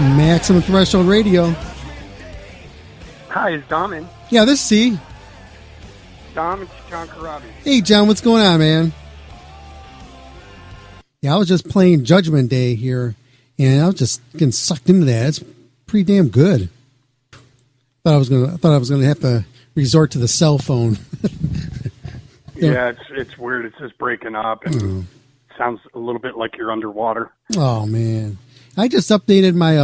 Maximum Threshold Radio. Hi, it's Dom in. Yeah, this is C. Dom, it's John Corabi. Hey, John, what's going on, man? Yeah, I was just playing Judgment Day here, and I was just getting sucked into that. It's pretty damn good. I thought I was gonna have to resort to the cell phone. Yeah, it's weird. It's just breaking up, and sounds a little bit like you're underwater. Oh man, I just updated my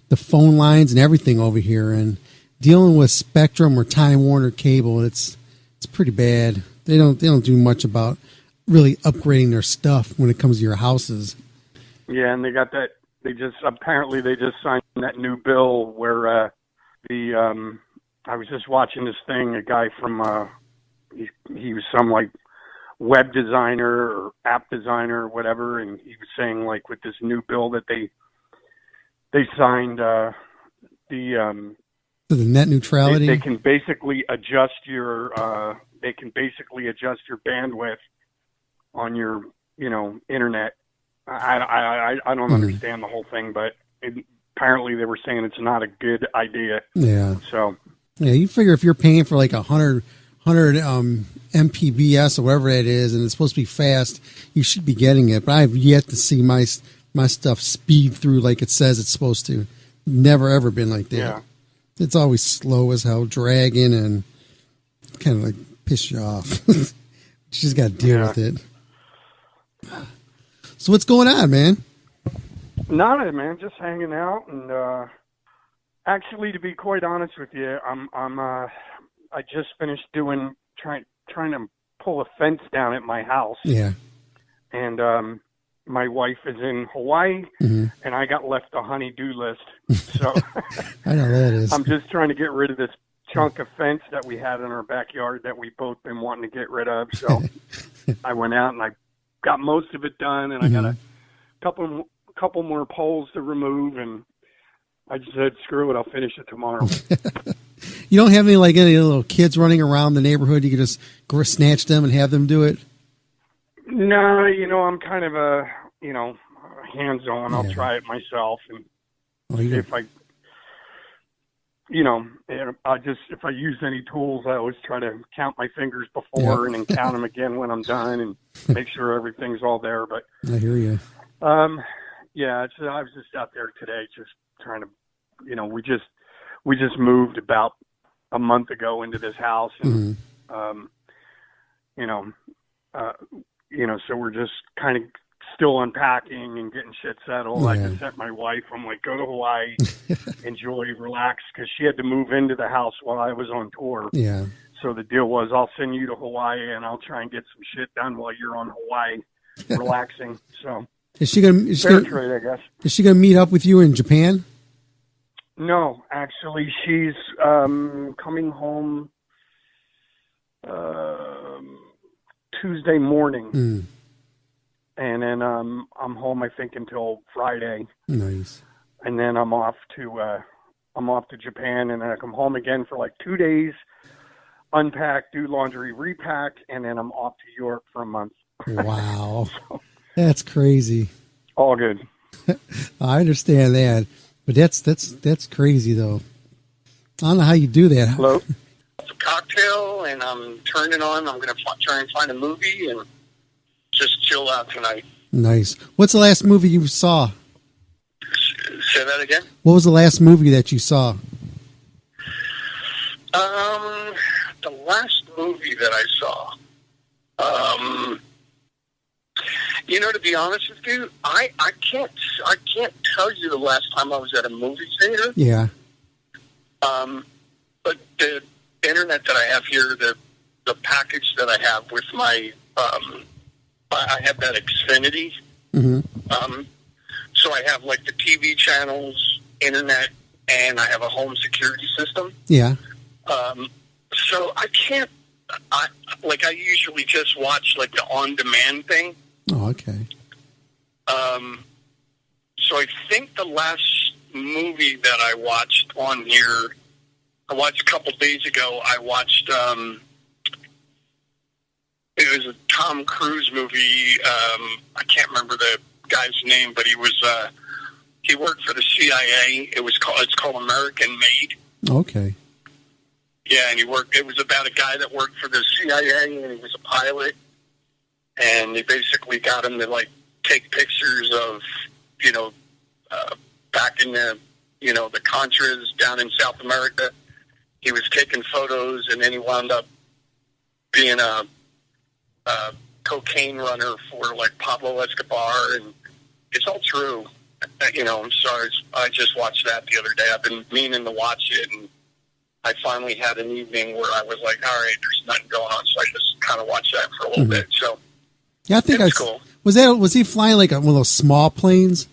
the phone lines and everything over here, and dealing with Spectrum or Time Warner cable, it's pretty bad. They don't do much about really upgrading their stuff when it comes to your houses. Yeah, and they got that. They just signed that new bill where I was just watching this thing. A guy from he was some like web designer or app designer or whatever, and he was saying like with this new bill that they signed the net neutrality. They can basically adjust your bandwidth on your internet. I don't understand the whole thing, but apparently they were saying it's not a good idea. Yeah. So. Yeah, you figure if you're paying for like 100 Mbps or whatever it is, and it's supposed to be fast, you should be getting it. But I've yet to see my stuff speed through like it says it's supposed to. Never ever been like that. Yeah. It's always slow as hell, dragging, and kind of like piss you off. You just got to deal with it. So what's going on, man? Nada, man. Just hanging out, and actually, to be quite honest with you, I just finished trying to pull a fence down at my house. Yeah. And my wife is in Hawaii, and I got left a honey-do list. So I know that is. I'm just trying to get rid of this chunk of fence that we had in our backyard that we both been wanting to get rid of. So I went out and I got most of it done, and I got a couple more poles to remove, and I just said, screw it, I'll finish it tomorrow. You don't have any little kids running around the neighborhood? You can just snatch them and have them do it? No, I'm kind of a, hands-on. I'll try it myself, and if I use any tools, I always try to count my fingers before and then count them again when I'm done and make sure everything's all there. But I hear you. I was just out there today, just trying to, we just moved about a month ago into this house, and so we're just kind of still unpacking and getting shit settled. Yeah. I just sent my wife, I'm like, go to Hawaii, enjoy, relax, because she had to move into the house while I was on tour. Yeah. So the deal was, I'll send you to Hawaii, and I'll try and get some shit done while you're on Hawaii, relaxing. So is she gonna I guess. Is she gonna meet up with you in Japan? No, actually, she's coming home Tuesday morning, and then I'm home, I think, until Friday. Nice. And then I'm off to Japan, and then I come home again for like 2 days, unpack, do laundry, repack, and then I'm off to Europe for a month. Wow, that's crazy. All good. I understand that. But that's crazy, though. I don't know how you do that. Hello? It's a cocktail, and I'm turning on. I'm going to try and find a movie and just chill out tonight. Nice. What's the last movie you saw? Say that again? What was the last movie that you saw? The last movie that I saw, to be honest with you, I can't tell you the last time I was at a movie theater. Yeah. But the internet that I have here, the package that I have with my, I have that Xfinity. So I have like the TV channels, internet, and I have a home security system. Yeah. So I can't, I usually just watch like the on-demand thing. Oh, okay. So I think the last movie that I watched on here, I watched a couple days ago. I watched, it was a Tom Cruise movie. I can't remember the guy's name, but he was He worked for the CIA. It's called American Made. Okay. Yeah, and it was about a guy that worked for the CIA, and he was a pilot, and they basically got him to, like, take pictures of, back in the Contras down in South America. He was taking photos, and then he wound up being a cocaine runner for, like, Pablo Escobar, and it's all true. I'm sorry, I just watched that the other day. I've been meaning to watch it, and I finally had an evening where I was like, all right, there's nothing going on, so I just kind of watched that for a little bit. So, yeah, I think it's cool. Was he flying like one of those small planes?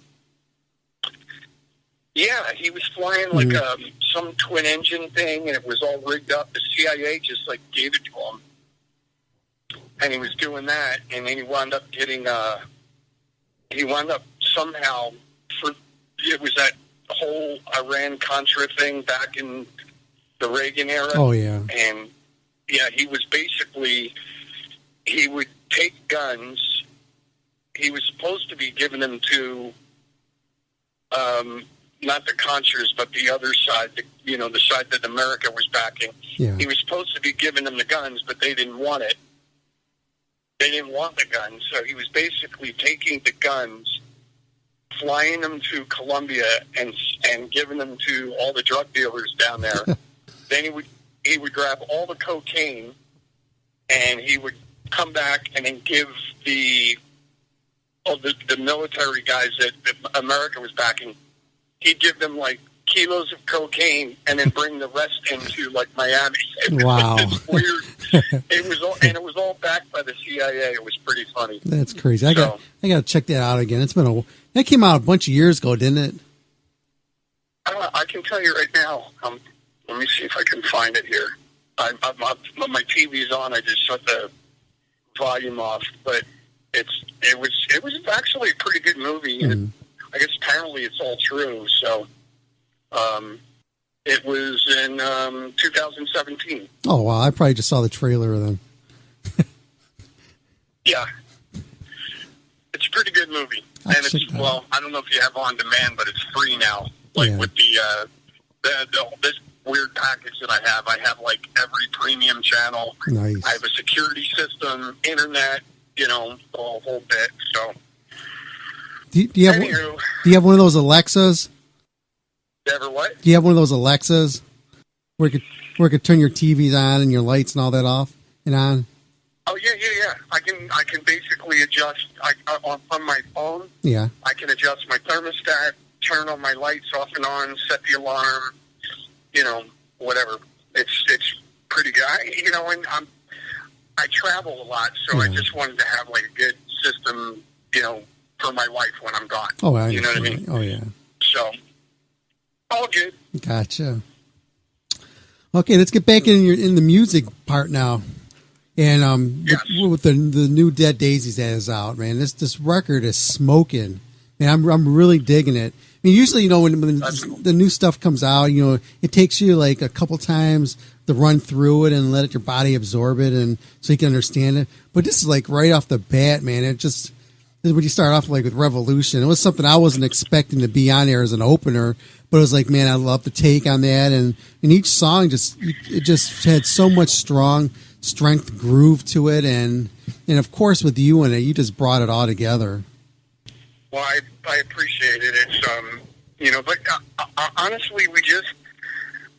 Yeah, he was flying like some twin engine thing, and it was all rigged up. The CIA just like gave it to him, and he was doing that, and then he wound up getting somehow it was that whole Iran-Contra thing back in the Reagan era. Oh, yeah. And, yeah, he would take guns. He was supposed to be giving them to, not the Contras, but the other side, the side that America was backing. Yeah. He was supposed to be giving them the guns, but they didn't want it. They didn't want the guns, so he was basically taking the guns, flying them to Colombia, and giving them to all the drug dealers down there. Then he would grab all the cocaine, and he would come back and then give the military guys that America was backing, he'd give them like kilos of cocaine and then bring the rest into like Miami. Wow. It's weird. It was all backed by the CIA. It was pretty funny. That's crazy. I got to check that out again. That came out a bunch of years ago, didn't it? I can tell you right now. Let me see if I can find it here. My TV's on. I just shut the volume off, but it was actually a pretty good movie. And I guess apparently it's all true. So, it was in 2017. Oh wow! I probably just saw the trailer of them. Yeah, it's a pretty good movie, and I don't know if you have on demand, but it's free now. Like with this weird package that I have like every premium channel. Nice. I have a security system, internet, the whole bit. So, do you have one of those Alexas? Ever what? Do you have one of those Alexas where it could turn your TVs on and your lights and all that off and on? Oh yeah. I can basically adjust on my phone. Yeah. I can adjust my thermostat, turn on my lights off and on, set the alarm. Whatever. It's pretty good. And I travel a lot, so I just wanted to have like a good system, for my wife when I'm gone. Oh, I you know what I mean? Oh yeah. So all good. Gotcha. Okay, let's get back in the music part now. And yes. with the new Dead Daisies that is out, man, this record is smoking. Man, I'm really digging it. I mean, usually, when the new stuff comes out, it takes you like a couple times to run through it and let your body absorb it, and so you can understand it. But this is like right off the bat, man. When you start off like with Revolution, it was something I wasn't expecting to be on there as an opener, but it was like, man, I love the take on that, and each song just had so much strength groove to it, and of course with you in it, you just brought it all together. Well, I appreciate it. It's but honestly, we just,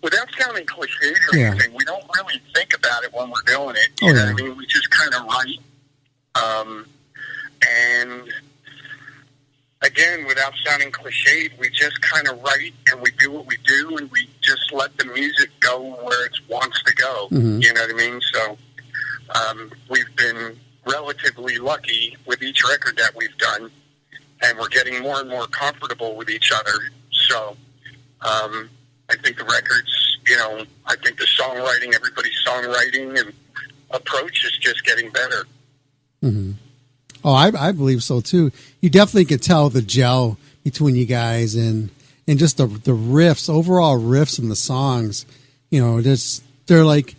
without sounding cliche or anything, we don't really think about it when we're doing it. You know what I mean? We just kind of write. And again, without sounding cliched, we just kind of write and we do what we do, and we just let the music go where it wants to go. Mm-hmm. You know what I mean? So we've been relatively lucky with each record that we've done, and we're getting more and more comfortable with each other. So I think the records, I think the songwriting, everybody's songwriting and approach is just getting better. Mm-hmm. Oh, I believe so too. You definitely could tell the gel between you guys and just the riffs, overall riffs in the songs. They're like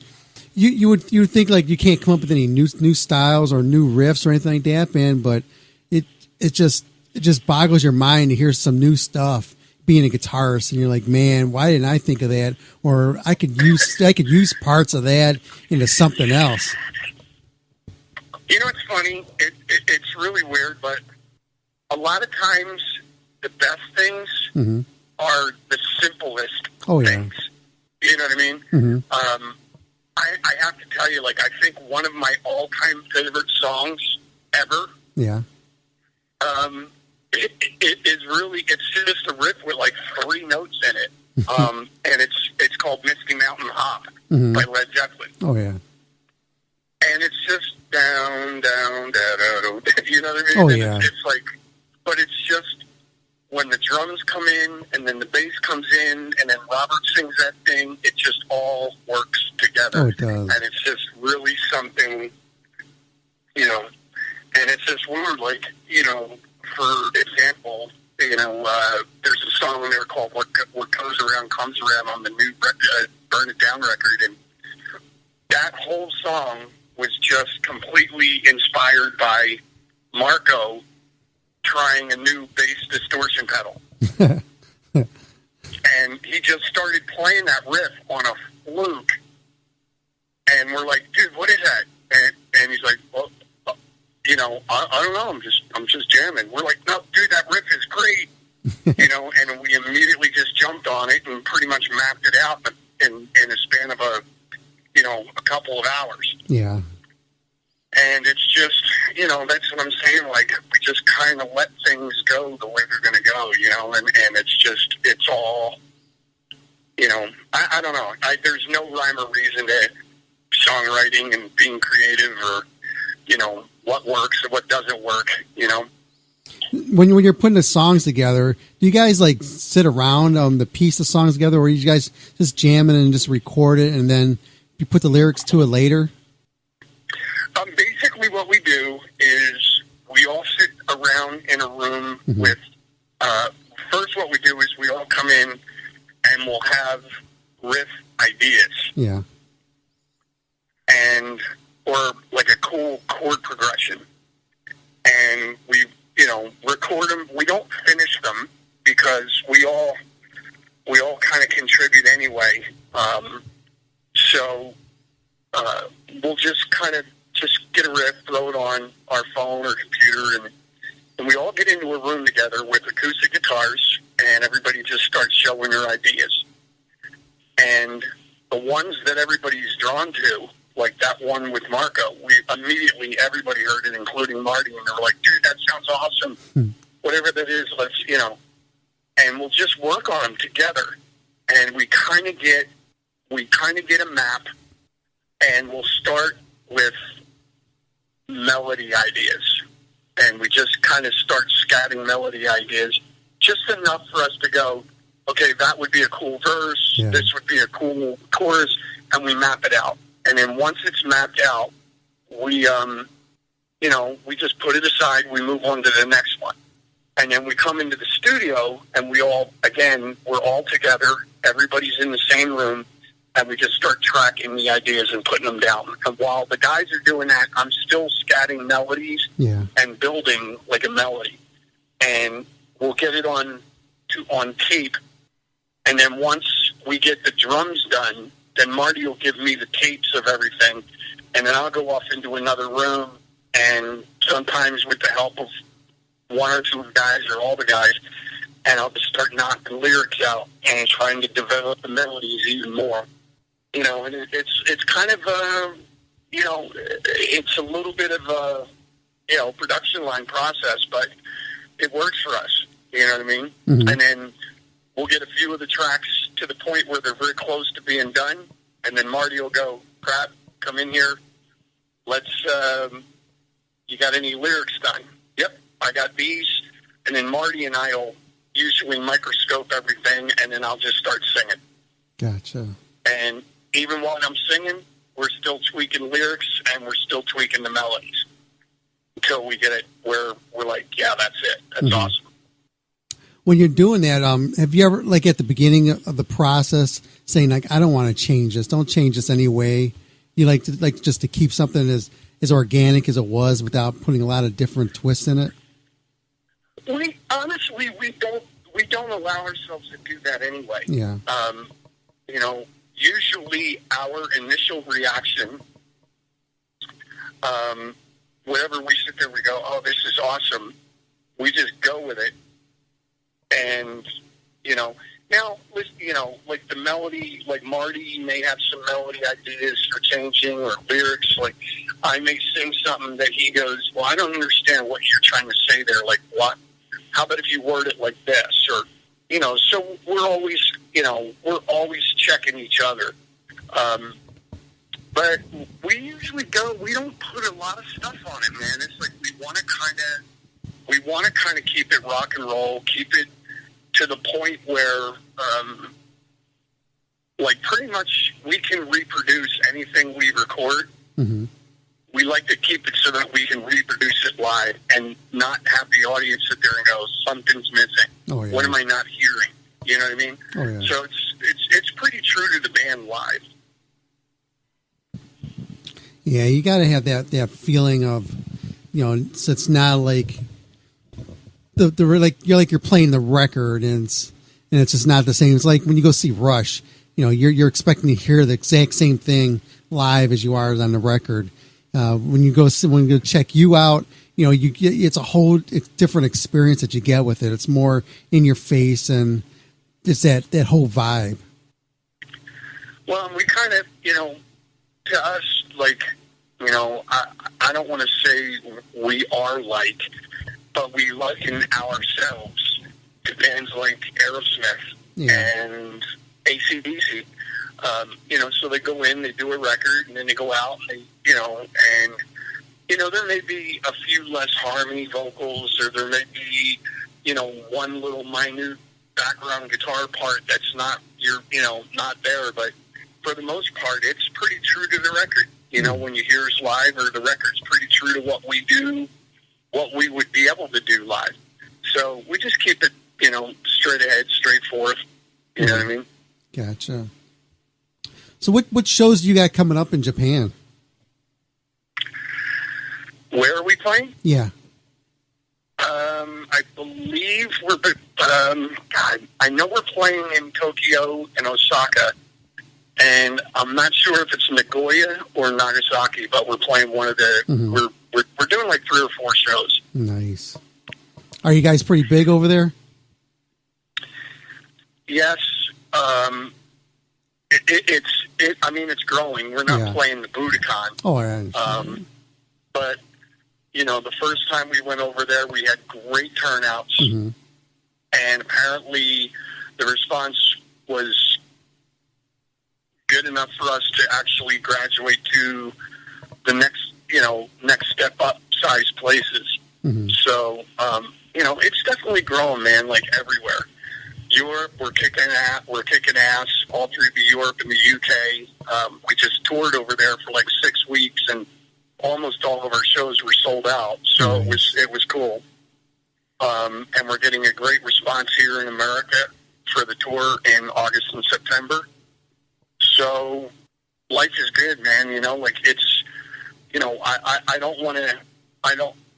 you would think like you can't come up with any new styles or new riffs or anything like that, man. But it just it just boggles your mind to hear some new stuff being a guitarist, and you're like, man, why didn't I think of that? Or I could use parts of that into something else. You know, it's funny. It's really weird, but a lot of times the best things are the simplest things. You know what I mean? Mm-hmm. I have to tell you, like, I think one of my all-time favorite songs ever. Yeah. It is really, it's just a riff with like 3 notes in it. And it's called Misty Mountain Hop by Led Zeppelin. Oh, yeah. And it's just down, down, down, down. You know what I mean? Oh, yeah. It's like, but it's just when the drums come in and then the bass comes in and then Robert sings that thing, it just all works together. Oh, it does. And it's just really something, you know, and it's just weird, like, you know, for example, you know, there's a song there called What Goes Around Comes Around on the new Burn It Down record, and that whole song was just completely inspired by Marco trying a new bass distortion pedal. And he just started playing that riff on a fluke, and we're like, dude, what is that? And he's like, well, you know, I don't know. I'm just jamming. We're like, no, dude, that riff is great. You know, and we immediately just jumped on it and pretty much mapped it out in a span of a couple of hours. Yeah. And it's just, you know, that's what I'm saying. Like, we just kind of let things go the way they're going to go, you know, and it's all, you know, I don't know. There's no rhyme or reason to songwriting and being creative, or, you know, what works or what doesn't work, you know. When you're putting the songs together, do you guys like sit around the piece of songs together, or you guys just jamming and just record it and then you put the lyrics to it later? Basically what we do is we all sit around in a room with, first what we do is we all come in and we'll have riff ideas. Yeah. Or like a cool chord progression. And we, you know, record them. We don't finish them because we all kind of contribute anyway. So we'll just kind of get a riff, throw it on our phone or computer, and we all get into a room together with acoustic guitars, and everybody just starts showing their ideas. And the ones that everybody's drawn to, like that one with Marco, everybody heard it, including Marty, and they were like, dude, that sounds awesome. Whatever that is, let's, you know, and we'll just work on them together. And we kind of get a map, and we'll start with melody ideas. And we just kind of start scatting melody ideas, just enough for us to go, okay, that would be a cool verse, this would be a cool chorus, and we map it out. And then once it's mapped out, we, you know, we just put it aside, we move on to the next one. And then we come into the studio, and we're all together, everybody's in the same room, and we just start tracking the ideas and putting them down. And while the guys are doing that, I'm still scatting melodies and building like a melody. And we'll get it on tape. And then once we get the drums done, then Marty will give me the tapes of everything. And then I'll go off into another room, and sometimes with the help of one or two guys or all the guys, and I'll just start knocking lyrics out and trying to develop the melodies even more. You know, and it's kind of you know, it's a little bit of a, you know, production line process, but it works for us. You know what I mean? Mm-hmm. And then we'll get a few of the tracks to the point where they're very close to being done, and then Marty will go, Crap, come in here. Let's, you got any lyrics done? Yep, I got these. And then Marty and I will usually microscope everything, and then I'll just start singing. Gotcha. And even while I'm singing, we're still tweaking lyrics, and we're still tweaking the melodies until we get it where we're like, yeah, that's it. That's awesome. When you're doing that, have you ever, like at the beginning of the process, saying like, I don't want to change this. Don't change this anyway. You like just to keep something as organic as it was without putting a lot of different twists in it? We usually we don't allow ourselves to do that anyway. Yeah. You know, usually our initial reaction, whenever we sit there, we go, "Oh, this is awesome." We just go with it, and you know. Now, you know, like the melody, like Marty may have some melody ideas for changing or lyrics. Like I may sing something that he goes, "Well, I don't understand what you're trying to say there. Like what? How about if you word it like this?" Or, you know, so we're always checking each other. But we usually go. We don't put a lot of stuff on it, man. It's like we want to kind of keep it rock and roll, keep it to the point where, like, pretty much we can reproduce anything we record. Mm-hmm. We like to keep it so that we can reproduce it live and not have the audience sit there and go, "Something's missing. Oh, yeah. What am I not hearing?" You know what I mean? Oh, yeah. So it's pretty true to the band live. Yeah, you got to have that feeling of, you know, so it's not like the like you're playing the record and it's just not the same. It's like when you go see Rush, you know, you're expecting to hear the exact same thing live as you are on the record. When you go check you out, you know, it's a whole different experience that you get with it. It's more in your face and it's that whole vibe. Well, we kind of, you know, to us, like, you know, I don't want to say we are like, but we liken ourselves to bands like Aerosmith and AC/DC. You know, so they go in, they do a record, and then they go out, and there may be a few less harmony vocals, or there may be, you know, one little minute background guitar part that's not not there, but for the most part, it's pretty true to the record. You know, when you hear us live, or the record's pretty true to what we do, what we would be able to do live. So we just keep it, you know, straight ahead, straight forth. You know what I mean? Gotcha. So what shows do you got coming up in Japan? Where are we playing? Yeah. I believe I know we're playing in Tokyo and Osaka, and I'm not sure if it's Nagoya or Nagasaki, but we're playing one of the, we're doing like 3 or 4 shows. Nice. Are you guys pretty big over there? Yes. It's growing. We're not playing the Budokan. Oh, I understand. But, you know, the first time we went over there, we had great turnouts. Mm-hmm. And apparently the response was good enough for us to actually graduate to the next step up size places. Mm-hmm. So, you know, it's definitely growing, man, like everywhere. Europe, we're kicking ass all through the Europe and the UK. We just toured over there for like 6 weeks, and almost all of our shows were sold out. So it was cool. And we're getting a great response here in America for the tour in August and September. So life is good, man. You know, like it's, you know,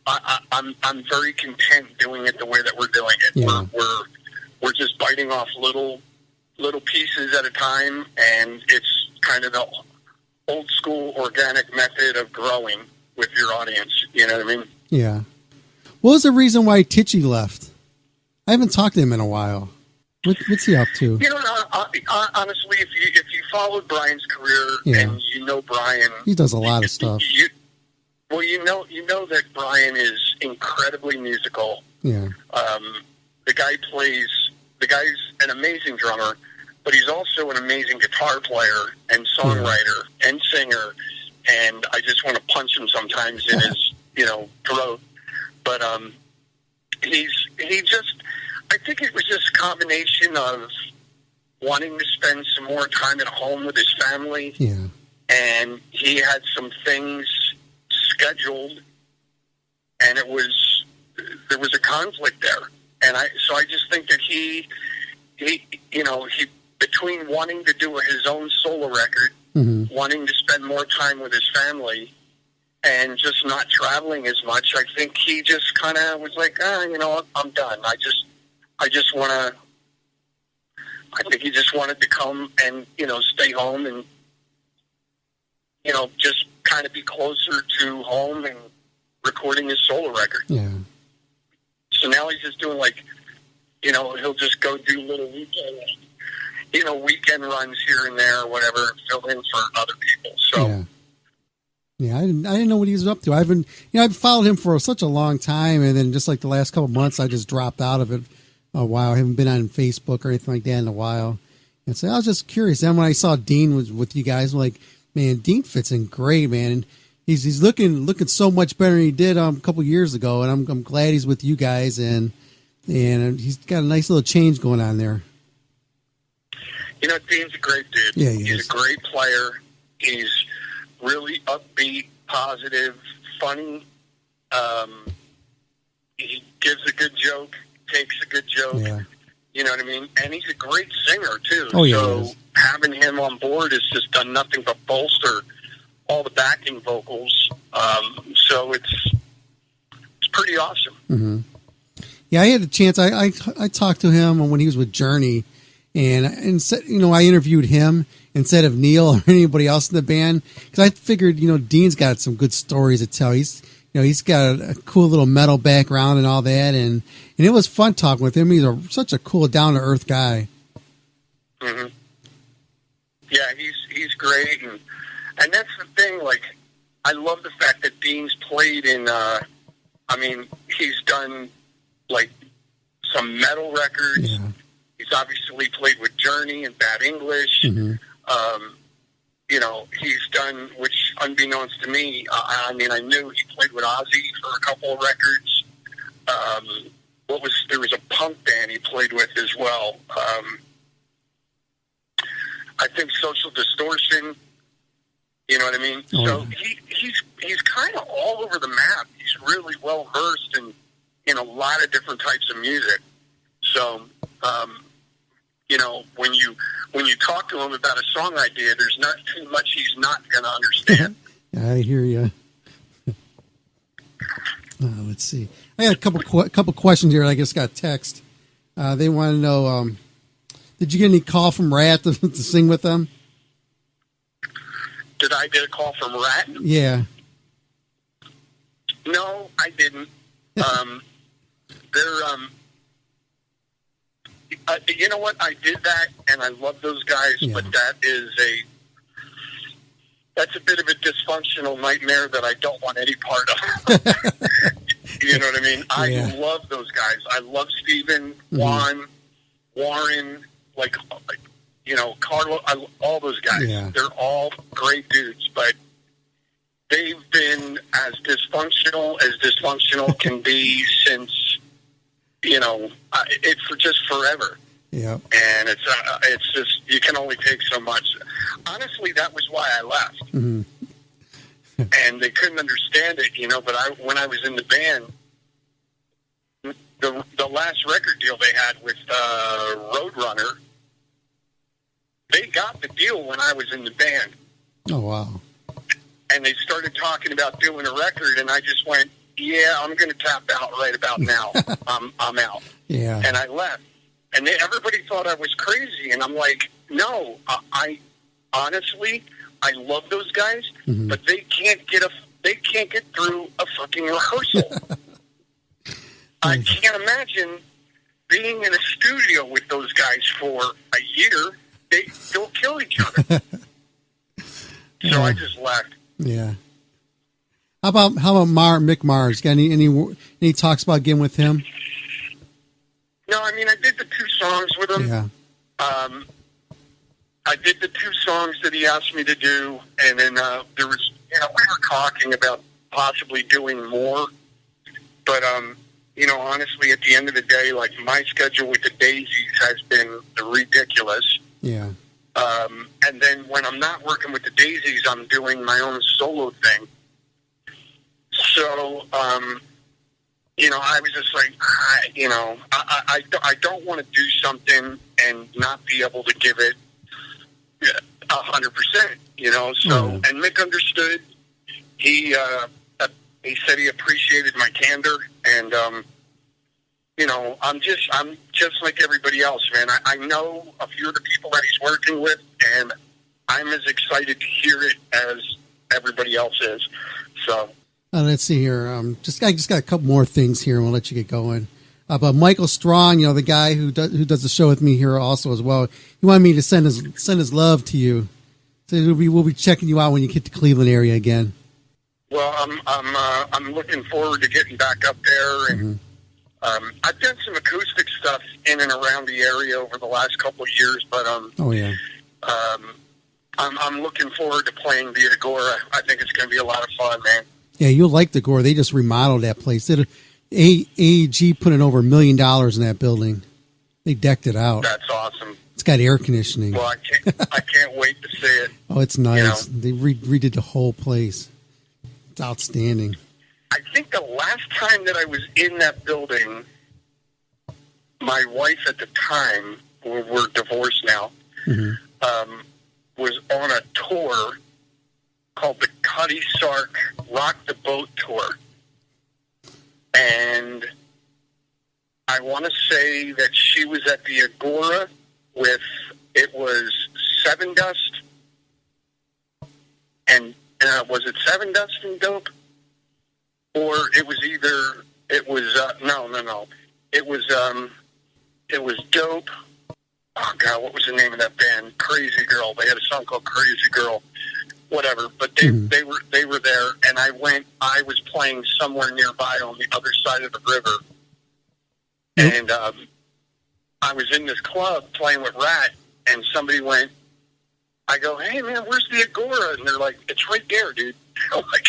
I'm very content doing it the way that we're doing it. Yeah. We're just biting off little pieces at a time, and it's kind of the old school organic method of growing with your audience. You know what I mean? Yeah. What was the reason why Tichy left? I haven't talked to him in a while. What's he up to? You know, honestly, if you followed Brian's career and you know Brian, he does a lot of stuff. You know that Brian is incredibly musical. Yeah. The guy's an amazing drummer, but he's also an amazing guitar player and songwriter and singer. And I just want to punch him sometimes in his, you know, throat. But I think it was just a combination of wanting to spend some more time at home with his family. Yeah. And he had some things scheduled, and there was a conflict there. And I just think that he between wanting to do his own solo record, wanting to spend more time with his family, and just not traveling as much, I think he just kind of was like, you know, I'm done. I think he just wanted to come and, stay home and, just kind of be closer to home and recording his solo record. Yeah. So now he's just doing he'll just go do little weekend runs here and there or whatever, fill in for other people. So. Yeah, I didn't know what he was up to. I've followed him for such a long time, and then just like the last couple of months, I just dropped out of it a while. I haven't been on Facebook or anything like that in a while. And so I was just curious. Then when I saw Dean was with you guys, I'm like, man, Dean fits in great, man. And he's looking so much better than he did a couple of years ago. And I'm glad he's with you guys, and he's got a nice little change going on there. Dean's a great dude. Yeah, he's a great player. He's really upbeat, positive, funny. He gives a good joke, takes a good joke. Yeah. You know what I mean? And he's a great singer, too. Oh, yeah, so having him on board has just done nothing but bolster all the backing vocals. So it's pretty awesome. Mm-hmm. Yeah, I had a chance. I talked to him when he was with Journey, and I interviewed him instead of Neil or anybody else in the band, because I figured, Dean's got some good stories to tell. He's got a cool little metal background and all that, and it was fun talking with him. He's such a cool, down to earth guy. Mm-hmm. Yeah, he's great, and that's the thing. I love the fact that Dean's played in. He's done some metal records. Yeah. He's obviously played with Journey and Bad English. Mm-hmm. He's done, which unbeknownst to me, I knew he played with Ozzy for a couple of records. There was a punk band he played with as well. I think Social Distortion. You know what I mean? Oh, so he's kind of all over the map. He's really well versed in a lot of different types of music. So, when you talk to him about a song idea, there's not too much he's not going to understand. I hear you. Let's see. I got a couple questions here. I just got text. They want to know, did you get any call from Rat to sing with them? Did I get a call from Rat? Yeah. No, I didn't. You know what? I did that, and I love those guys, Yeah. but that's a bit of a dysfunctional nightmare that I don't want any part of. You know what I mean? Yeah. I love those guys. I love Steven, Mm-hmm. Juan, Warren, Carlo, all those guys. Yeah. They're all great dudes, but they've been as dysfunctional can be since, it's for just forever. Yeah. And it's just, you can only take so much. Honestly, that was why I left. Mm-hmm. And they couldn't understand it, but when I was in the band, the last record deal they had with Roadrunner, they got the deal when I was in the band. Oh, wow. And they started talking about doing a record, and I just went, yeah, I'm going to tap out right about now. I'm out. Yeah. And I left. And everybody thought I was crazy, and I'm like, no, I honestly, I love those guys, Mm-hmm. but they can't get through a fucking rehearsal. I can't imagine being in a studio with those guys for a year. They'll kill each other. So I just left. Yeah. How about Mick Mars? Got any talks about getting with him? No, I did the 2 songs with him. Yeah. I did the 2 songs that he asked me to do, and then there was, we were talking about possibly doing more. But, honestly, at the end of the day, my schedule with the Daisies has been ridiculous. Yeah. And then when I'm not working with the Daisies, I'm doing my own solo thing. So, I was just like, I don't want to do something and not be able to give it 100%, So, and Mick understood. He said he appreciated my candor, and I'm just like everybody else, man. I know a few of the people that he's working with, and I'm as excited to hear it as everybody else is. So let's see here. I just got a couple more things here, and we'll let you get going. But Michael Strong, the guy who does the show with me here also as well, he wanted me to send his love to you. So we'll be checking you out when you get to Cleveland area again. Well, I'm looking forward to getting back up there, and I've done some acoustic stuff in and around the area over the last couple of years, but I'm looking forward to playing the Agora. I think it's going to be a lot of fun, man. Yeah, you'll like the Agora. They just remodeled that place. AEG put in over $1 million in that building. They decked it out. That's awesome. It's got air conditioning. Well, I can't wait to see it. Oh, it's nice. They redid the whole place. It's outstanding. I think the last time that I was in that building, my wife at the time, we're divorced now, was on a tour called the Cuddy Sark Rock the Boat Tour. And I want to say that she was at the Agora with, it was Seven Dust, and was it Seven Dust and Dope? Or it was no. It was Dope. Oh God, what was the name of that band? Crazy Girl. They had a song called Crazy Girl. Whatever, but they were there, and I was playing somewhere nearby on the other side of the river, and I was in this club playing with Rat, and somebody went, I go, hey man, where's the Agora? And they're like, it's right there, dude. I'm like,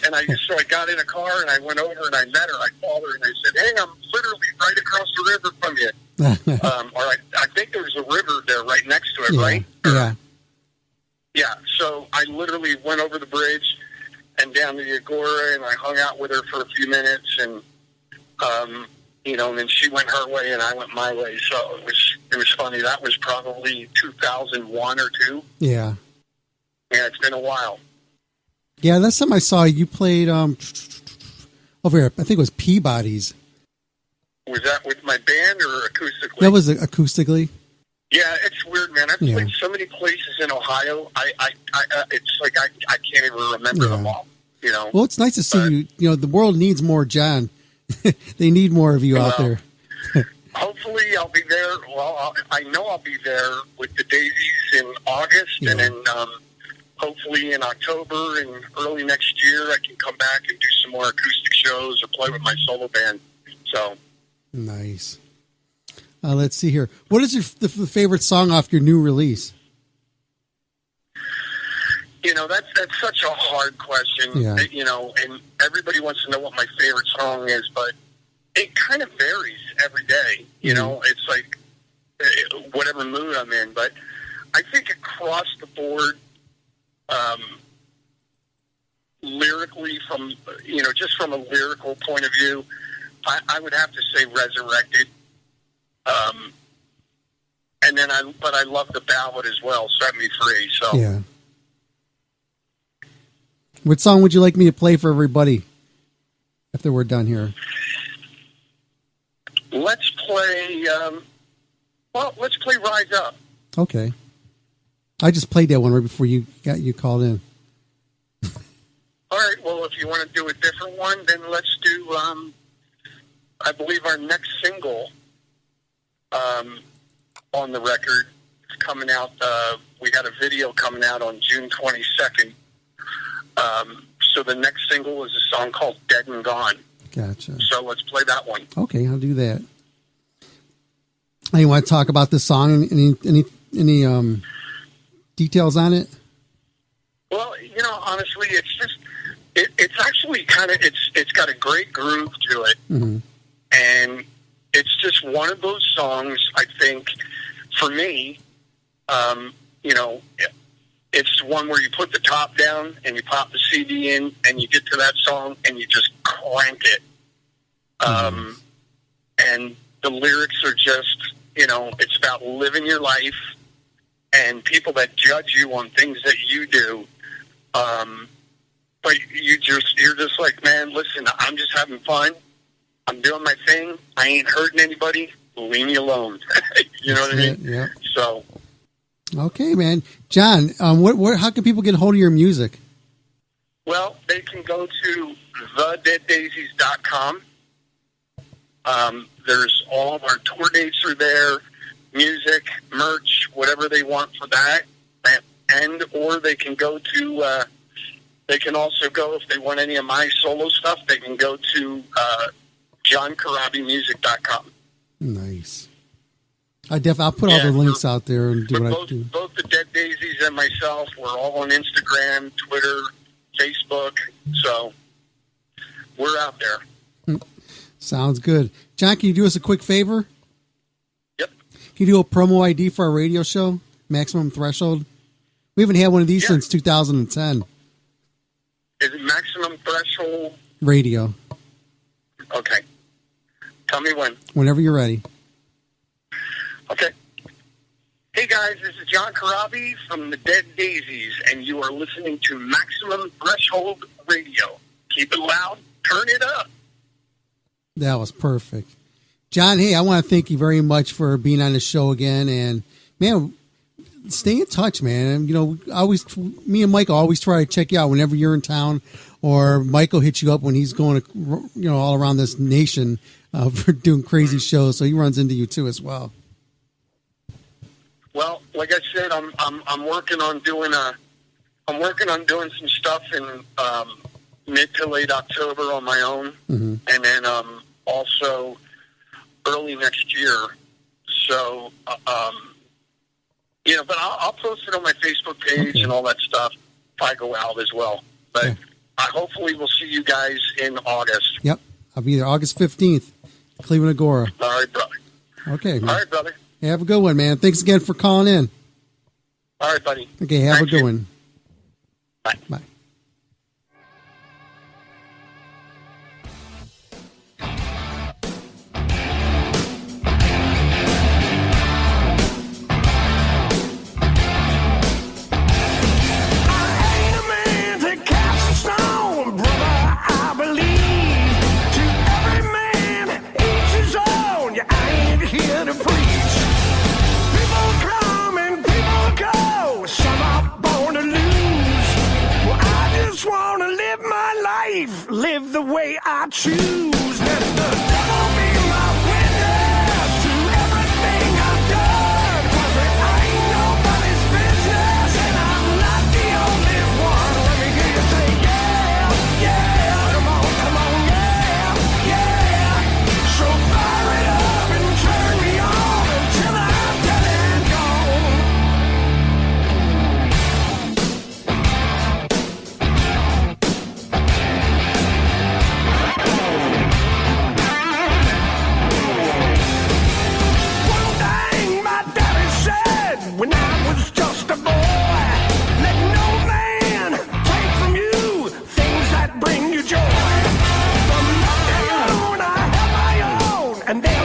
and so I got in a car and I went over and I met her. I called her and I said, hey, I'm literally right across the river from you. Or I think there's a river there right next to it, right? Yeah. Yeah, so I literally went over the bridge and down to the Agora, and I hung out with her for a few minutes, and and then she went her way and I went my way. So it was funny. That was probably 2001 or 2. Yeah. Yeah, it's been a while. Yeah, last time I saw you played over here, I think it was Peabody's. Was that with my band or acoustically? That was acoustically. Yeah, it's weird, man. I've played so many places in Ohio. It's like I can't even remember them all. Well, it's nice to see you. The world needs more John. They need more of you out there. Hopefully, I'll be there. Well, I know I'll be there with the Daisies in August, and then hopefully in October and early next year, I can come back and do some more acoustic shows or play with my solo band. So nice. Let's see here. What is the favorite song off your new release? That's such a hard question. Yeah. And everybody wants to know what my favorite song is, but it kind of varies every day. It's like whatever mood I'm in. But I think across the board, lyrically, just from a lyrical point of view, I would have to say Resurrected. And then I love the ballad as well, Set Me Free. So yeah. What song would you like me to play for everybody after we're done here? Let's play. Let's play Rise Up. Okay. I just played that one right before you called in. All right. Well, if you want to do a different one, then let's do. I believe our next single on the record is coming out. We got a video coming out on June 22nd. So the next single is a song called Dead and Gone. Gotcha. So let's play that one. Okay, I'll do that. You want to talk about this song? Any details on it? Well, honestly, it's just it's actually kind of it's got a great groove to it, and it's just one of those songs. I think for me, it's one where you put the top down and you pop the CD in and you get to that song and you just crank it. And the lyrics are just, it's about living your life and people that judge you on things that you do. But you're just like, man, listen, I'm just having fun I'm doing my thing. I ain't hurting anybody. Leave me alone. You know what I mean? Yeah. So. Okay, man. John, how can people get a hold of your music? Well, they can go to thedeaddaisies.com. There's all of our tour dates are there, music, merch, whatever they want for that. Or they can go to, they can also go, if they want any of my solo stuff, they can go to johncorabimusic.com. Nice. I'll put all the links out there and do what I do. Both the Dead Daisies and myself, we're all on Instagram, Twitter, Facebook, so we're out there. Sounds good. John, can you do us a quick favor? Yep. Can you do a promo ID for our radio show, Maximum Threshold? We haven't had one of these since 2010. Is it Maximum Threshold? Radio. Okay. Tell me when. Whenever you're ready. Okay. Hey guys, this is John Corabi from the Dead Daisies, and you are listening to Maximum Threshold Radio. Keep it loud, turn it up. That was perfect. John, hey, I want to thank you very much for being on the show again, and man, stay in touch, man. And, me and Michael always try to check you out whenever you're in town, or Michael hits you up when he's going to, all around this nation for doing crazy shows. So he runs into you too as well. Well, like I said, I'm working on doing some stuff in mid to late October on my own, and then also early next year. So, but I'll post it on my Facebook page and all that stuff if I go out as well. But I hopefully will see you guys in August. Yep, I'll be there August 15th, Cleveland Agora. All right, brother. Okay, man. All right, brother. Hey, have a good one, man. Thanks again for calling in. All right, buddy. Okay, have a good one. Bye. Bye. Live the way I choose. Let the devil be my witness to everything I've done. 'Cause it ain't nobody's business, and I'm not the only one. Let me hear you say, yeah, yeah. Come on, yeah, yeah. So fire it up and turn me on until I'm dead and gone. When I was just a boy, let no man take from you things that bring you joy. From that day on, I have my own, and then